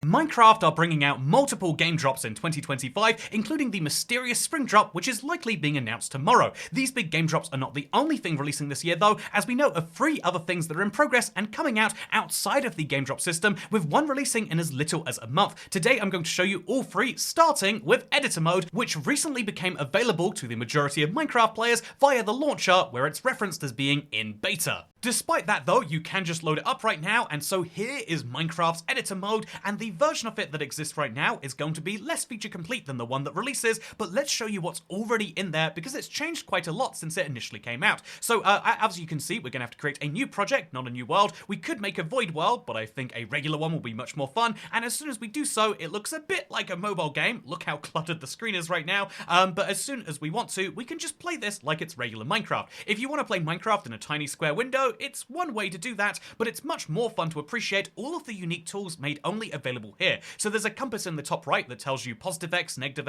Minecraft are bringing out multiple game drops in 2025, including the mysterious spring drop, which is likely being announced tomorrow. These big game drops are not the only thing releasing this year though, as we know of 3 other things that are in progress and coming out outside of the game drop system, with one releasing in as little as a month. Today I'm going to show you all 3, starting with editor mode, which recently became available to the majority of Minecraft players via the launcher, where it's referenced as being in beta. Despite that though, you can just load it up right now, and so here is Minecraft's editor mode, and the version of it that exists right now is going to be less feature complete than the one that releases, but let's show you what's already in there because it's changed quite a lot since it initially came out. So as you can see, we're gonna have to create a new project, not a new world. We could make a void world, but I think a regular one will be much more fun, and as soon as we do so, it looks a bit like a mobile game. Look how cluttered the screen is right now, but as soon as we want to, we can just play this like it's regular Minecraft. If you want to play Minecraft in a tiny square window, it's one way to do that, but it's much more fun to appreciate all of the unique tools made only available here. So there's a compass in the top right that tells you positive X, negative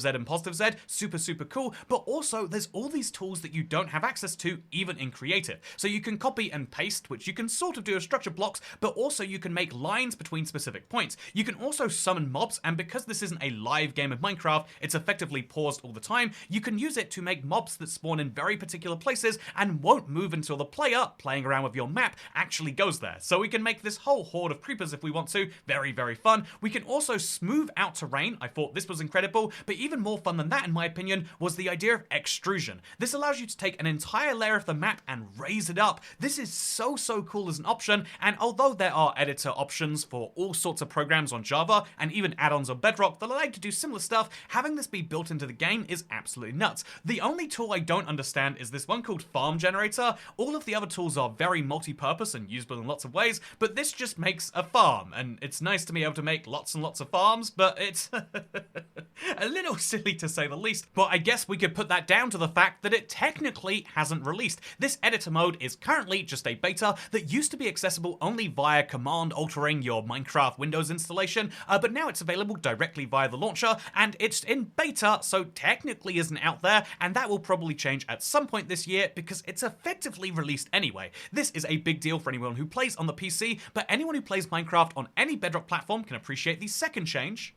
Z, and positive Z. Super cool, but also there's all these tools that you don't have access to even in creative. So you can copy and paste, which you can sort of do as structure blocks, but also you can make lines between specific points. You can also summon mobs, and because this isn't a live game of Minecraft, it's effectively paused all the time, you can use it to make mobs that spawn in very particular places and won't move until the player playing around with your map actually goes there. So we can make this whole horde of creepers if we want to. Very fun. We can also smooth out terrain. I thought this was incredible, but even more fun than that in my opinion was the idea of extrusion. This allows you to take an entire layer of the map and raise it up. This is so cool as an option, and although there are editor options for all sorts of programs on Java and even add-ons on Bedrock that allow you to do similar stuff, having this be built into the game is absolutely nuts. The only tool I don't understand is this one called Farm Generator. All of the other tools are very multi-purpose and usable in lots of ways, but this just makes a farm, and it's nice to be able to make lots and lots of farms, but it's a little silly to say the least. But I guess we could put that down to the fact that it technically hasn't released. This editor mode is currently just a beta that used to be accessible only via command altering your Minecraft Windows installation, but now it's available directly via the launcher, and it's in beta, so technically isn't out there, and that will probably change at some point this year because it's effectively released anyway. This is a big deal for anyone who plays on the PC, but anyone who plays Minecraft on any Bedrock platform can appreciate the second change.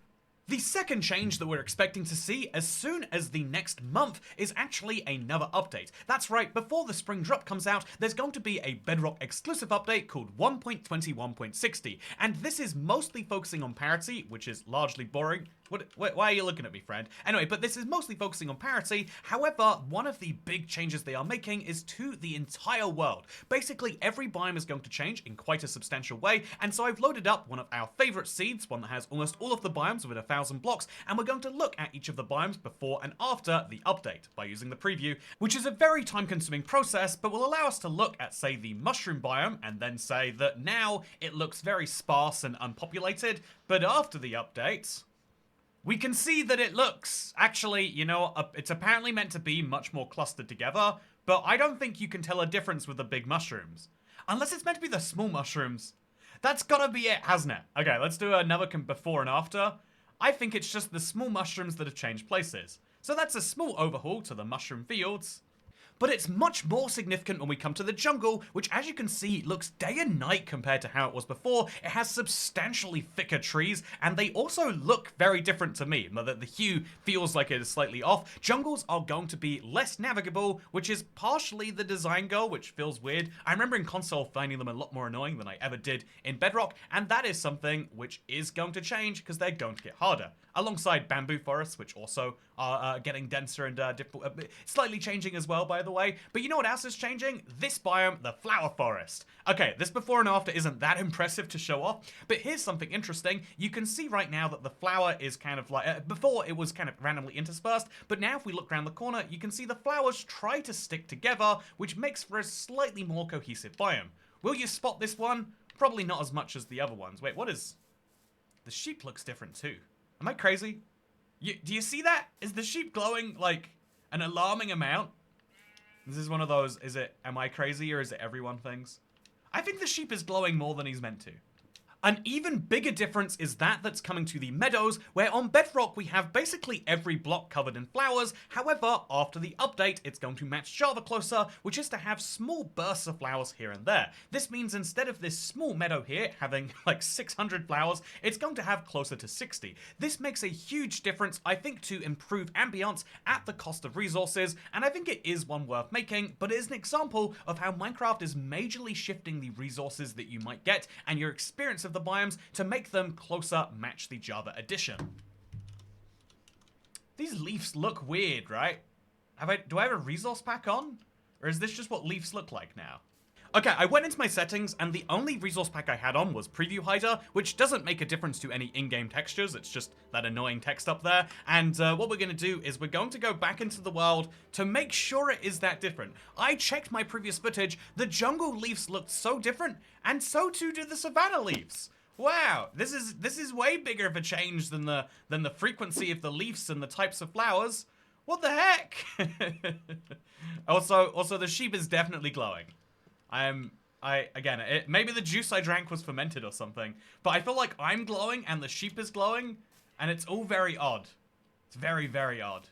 The second change that we're expecting to see as soon as the next month is actually another update. That's right, before the spring drop comes out, there's going to be a Bedrock exclusive update called 1.21.60, and this is mostly focusing on parity, which is largely boring. Why are you looking at me, friend? Anyway, but this is mostly focusing on parity. However, one of the big changes they are making is to the entire world. Basically, every biome is going to change in quite a substantial way, and so I've loaded up one of our favorite seeds, one that has almost all of the biomes with 1,000 blocks, and we're going to look at each of the biomes before and after the update by using the preview, which is a very time-consuming process, but will allow us to look at, say, the mushroom biome, and then say that now it looks very sparse and unpopulated, but after the update, we can see that it looks, actually, you know, it's apparently meant to be much more clustered together, but I don't think you can tell a difference with the big mushrooms. Unless it's meant to be the small mushrooms. That's gotta be it, hasn't it? Okay, let's do another before and after. I think it's just the small mushrooms that have changed places. So that's a small overhaul to the mushroom fields. But it's much more significant when we come to the jungle, which as you can see looks day and night compared to how it was before. It has substantially thicker trees, and they also look very different to me. The hue feels like it is slightly off. Jungles are going to be less navigable, which is partially the design goal, which feels weird. I remember in console finding them a lot more annoying than I ever did in Bedrock, and that is something which is going to change because they're going to get harder. Alongside bamboo forests, which also are getting denser and slightly changing as well, by the way. But you know what else is changing? This biome, the flower forest. Okay, this before and after isn't that impressive to show off, but here's something interesting. You can see right now that the flower is kind of like, before it was kind of randomly interspersed, but now if we look around the corner, you can see the flowers try to stick together, which makes for a slightly more cohesive biome. Will you spot this one? Probably not as much as the other ones. Wait, what is... The sheep looks different too. Am I crazy? Do you see that? Is the sheep glowing, like, an alarming amount? This is one of those, am I crazy or is it everyone things? I think the sheep is glowing more than he's meant to. An even bigger difference is that's coming to the meadows, where on Bedrock we have basically every block covered in flowers. However, after the update, it's going to match Java closer, which is to have small bursts of flowers here and there. This means instead of this small meadow here having like 600 flowers, it's going to have closer to 60. This makes a huge difference, I think, to improve ambience at the cost of resources, and I think it is one worth making, but it is an example of how Minecraft is majorly shifting the resources that you might get and your experience of the biomes to make them closer match the Java edition. These leaves look weird, right? Do I have a resource pack on? Or is this just what leaves look like now? Okay, I went into my settings and the only resource pack I had on was Preview Hider, which doesn't make a difference to any in-game textures, it's just that annoying text up there. And what we're going to do is we're going to go back into the world to make sure it is that different. I checked my previous footage, the jungle leaves looked so different, and so too did the savanna leaves. Wow, this is way bigger of a change than the frequency of the leaves and the types of flowers. What the heck? Also the sheep is definitely glowing. Maybe the juice I drank was fermented or something, but I feel like I'm glowing and the sheep is glowing, and it's all very odd. It's very, very odd.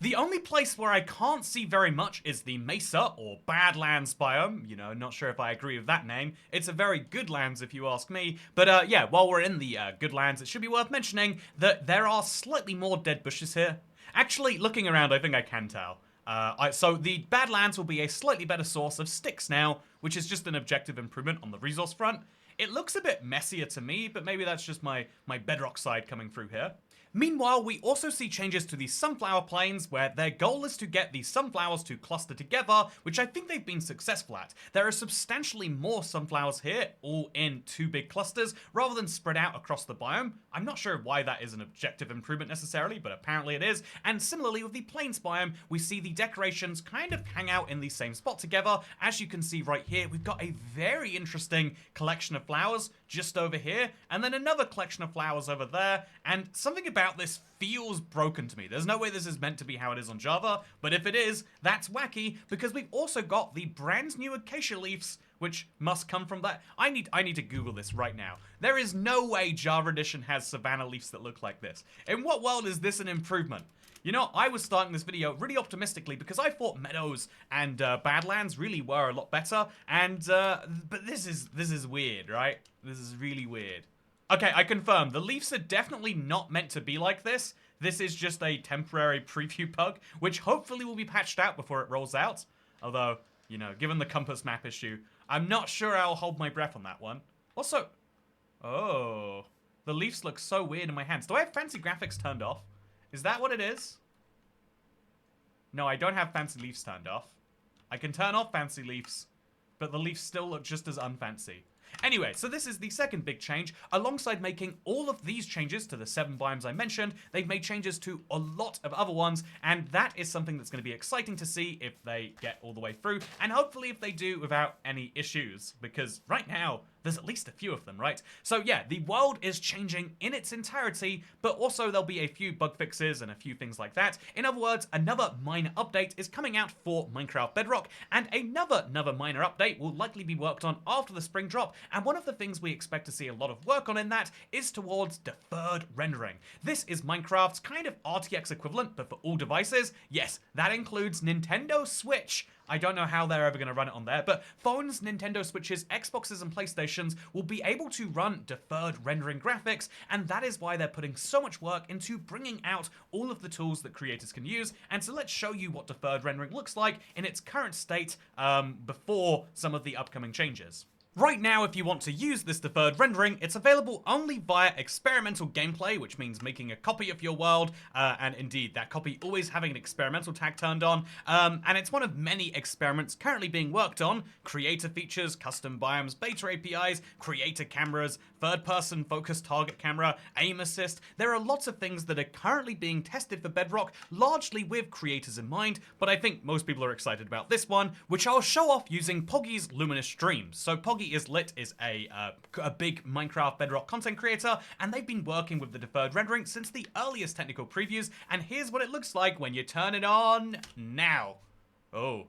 The only place where I can't see very much is the Mesa, or Badlands biome. You know, not sure if I agree with that name. It's a very good lands if you ask me. But yeah, while we're in the good lands, it should be worth mentioning that there are slightly more dead bushes here. Actually, looking around, I think I can tell. So the Badlands will be a slightly better source of sticks now, which is just an objective improvement on the resource front. It looks a bit messier to me, but maybe that's just my Bedrock side coming through here. Meanwhile, we also see changes to the sunflower plains, where their goal is to get the sunflowers to cluster together, which I think they've been successful at. There are substantially more sunflowers here, all in 2 big clusters, rather than spread out across the biome. I'm not sure why that is an objective improvement necessarily, but apparently it is. And similarly with the plains biome, we see the decorations kind of hang out in the same spot together. As you can see right here, we've got a very interesting collection of flowers just over here, and then another collection of flowers over there, and something about this feels broken to me. There's no way this is meant to be how it is on Java, but if it is, that's wacky, because we've also got the brand new acacia leaves, which must come from that. I need to Google this right now. There is no way Java Edition has savanna leaves that look like this. In what world is this an improvement? You know, I was starting this video really optimistically because I thought Meadows and Badlands really were a lot better, and but this is weird, right? This is really weird. Okay, I confirm, the leaves are definitely not meant to be like this. This is just a temporary preview bug, which hopefully will be patched out before it rolls out. Although, you know, given the compass map issue, I'm not sure I'll hold my breath on that one. Also, oh, the leaves look so weird in my hands. Do I have fancy graphics turned off? Is that what it is? No, I don't have fancy leaves turned off. I can turn off fancy leaves, but the leaves still look just as unfancy. Anyway, so this is the second big change. Alongside making all of these changes to the 7 biomes I mentioned, they've made changes to a lot of other ones, and that is something that's going to be exciting to see if they get all the way through, and hopefully if they do without any issues, because right now, there's at least a few of them, right? So yeah, the world is changing in its entirety, but also there'll be a few bug fixes and a few things like that. In other words, another minor update is coming out for Minecraft Bedrock, and another minor update will likely be worked on after the spring drop, and one of the things we expect to see a lot of work on in that is towards deferred rendering. This is Minecraft's kind of RTX equivalent, but for all devices. Yes, that includes Nintendo Switch. I don't know how they're ever going to run it on there, but phones, Nintendo Switches, Xboxes, and PlayStations will be able to run deferred rendering graphics, and that is why they're putting so much work into bringing out all of the tools that creators can use. And so let's show you what deferred rendering looks like in its current state before some of the upcoming changes. Right now, if you want to use this deferred rendering, it's available only via experimental gameplay, which means making a copy of your world, and indeed, that copy always having an experimental tag turned on, and it's one of many experiments currently being worked on: creator features, custom biomes, beta APIs, creator cameras, third-person focused target camera, aim assist. There are lots of things that are currently being tested for Bedrock, largely with creators in mind, but I think most people are excited about this one, which I'll show off using Poggy's Luminous Streams. So Poggy is a big Minecraft Bedrock content creator, and they've been working with the deferred rendering since the earliest technical previews, and here's what it looks like when you turn it on now. Oh,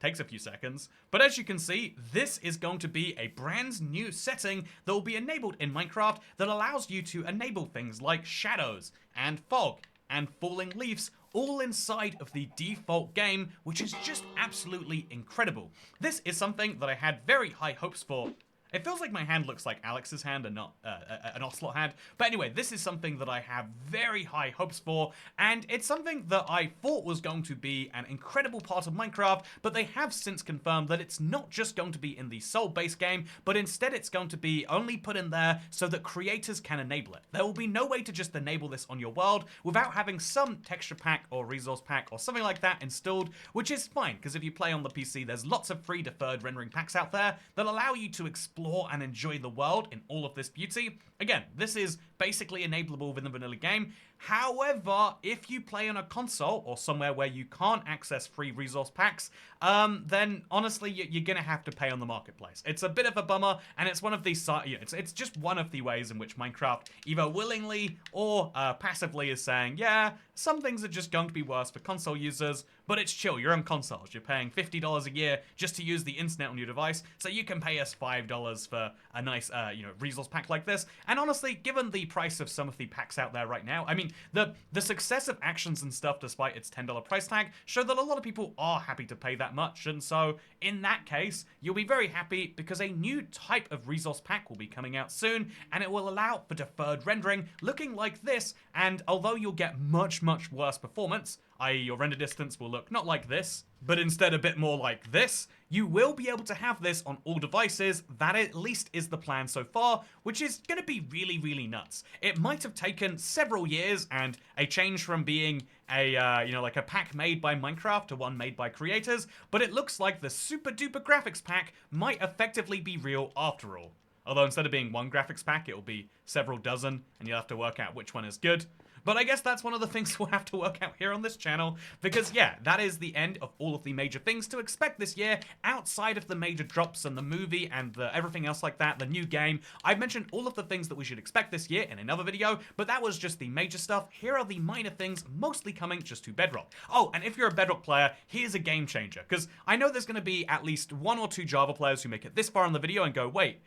Takes a few seconds. But as you can see, this is going to be a brand new setting that will be enabled in Minecraft that allows you to enable things like shadows and fog and falling leaves all inside of the default game, which is just absolutely incredible. This is something that I had very high hopes for. It feels like my hand looks like Alex's hand and not an Ocelot hand. But anyway, this is something that I have very high hopes for, and it's something that I thought was going to be an incredible part of Minecraft, but they have since confirmed that it's not just going to be in the Soul-based game, but instead it's going to be only put in there so that creators can enable it. There will be no way to just enable this on your world without having some texture pack or resource pack or something like that installed, which is fine, because if you play on the PC, there's lots of free deferred rendering packs out there that allow you to explore and enjoy the world in all of this beauty. Again, this is basically enableable within the vanilla game. However, if you play on a console or somewhere where you can't access free resource packs, then honestly, you're gonna have to pay on the marketplace. It's a bit of a bummer, and it's one of these, it's just one of the ways in which Minecraft either willingly or passively is saying, yeah, some things are just going to be worse for console users, but it's chill, you're on consoles. You're paying $50 a year just to use the internet on your device, so you can pay us $5 for a nice, resource pack like this. And honestly, given the price of some of the packs out there right now, I mean, the success of actions and stuff, despite its $10 price tag, show that a lot of people are happy to pay that much. And so, in that case, you'll be very happy because a new type of resource pack will be coming out soon, and it will allow for deferred rendering looking like this. And although you'll get much, much worse performance, i.e. your render distance will look not like this, but instead a bit more like this, you will be able to have this on all devices. That at least is the plan so far, which is going to be really, really nuts. It might have taken several years and a change from being a, like a pack made by Minecraft to one made by creators, but it looks like the super duper graphics pack might effectively be real after all. Although instead of being one graphics pack, it will be several dozen, and you'll have to work out which one is good. But I guess that's one of the things we'll have to work out here on this channel, because yeah, that is the end of all of the major things to expect this year, outside of the major drops and the movie and everything else like that, the new game. I've mentioned all of the things that we should expect this year in another video, but that was just the major stuff. Here are the minor things, mostly coming just to Bedrock. Oh, and if you're a Bedrock player, here's a game changer, because I know there's going to be at least 1 or 2 Java players who make it this far in the video and go, wait,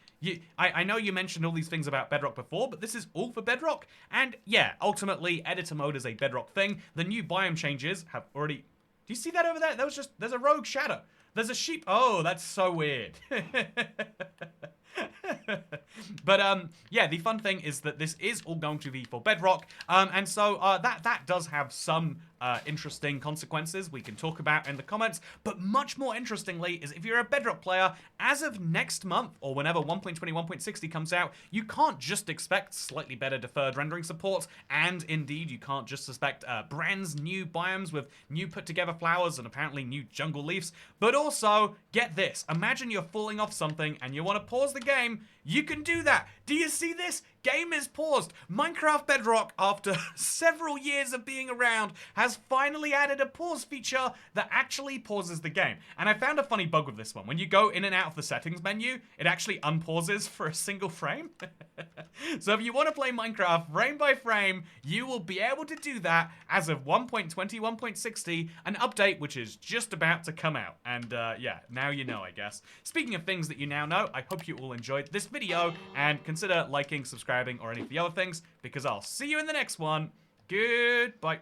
I know you mentioned all these things about Bedrock before, but this is all for Bedrock? And yeah, ultimately, editor mode is a Bedrock thing. The new biome changes have already... Do you see that over there? That was just... There's a rogue shadow. There's a sheep. Oh, that's so weird. But yeah, the fun thing is that this is all going to be for Bedrock, and so that does have some interesting consequences we can talk about in the comments. But much more interestingly is if you're a Bedrock player, as of next month or whenever 1.20 1.60 comes out, you can't just expect slightly better deferred rendering support, and indeed you can't just expect brand new biomes with new put together flowers and apparently new jungle leaves, but also get this, imagine you're falling off something and you want to pause the game. You can do that. Do you see this? Game is paused. Minecraft Bedrock, after several years of being around, has finally added a pause feature that actually pauses the game. And I found a funny bug with this one. When you go in and out of the settings menu, it actually unpauses for a single frame. So if you want to play Minecraft frame by frame, you will be able to do that as of 1.20 1.60, an update which is just about to come out. And yeah, now you know, I guess. Speaking of things that you now know, I hope you all enjoyed this video, and consider liking, subscribing, or any of the other things, because I'll see you in the next one. Goodbye.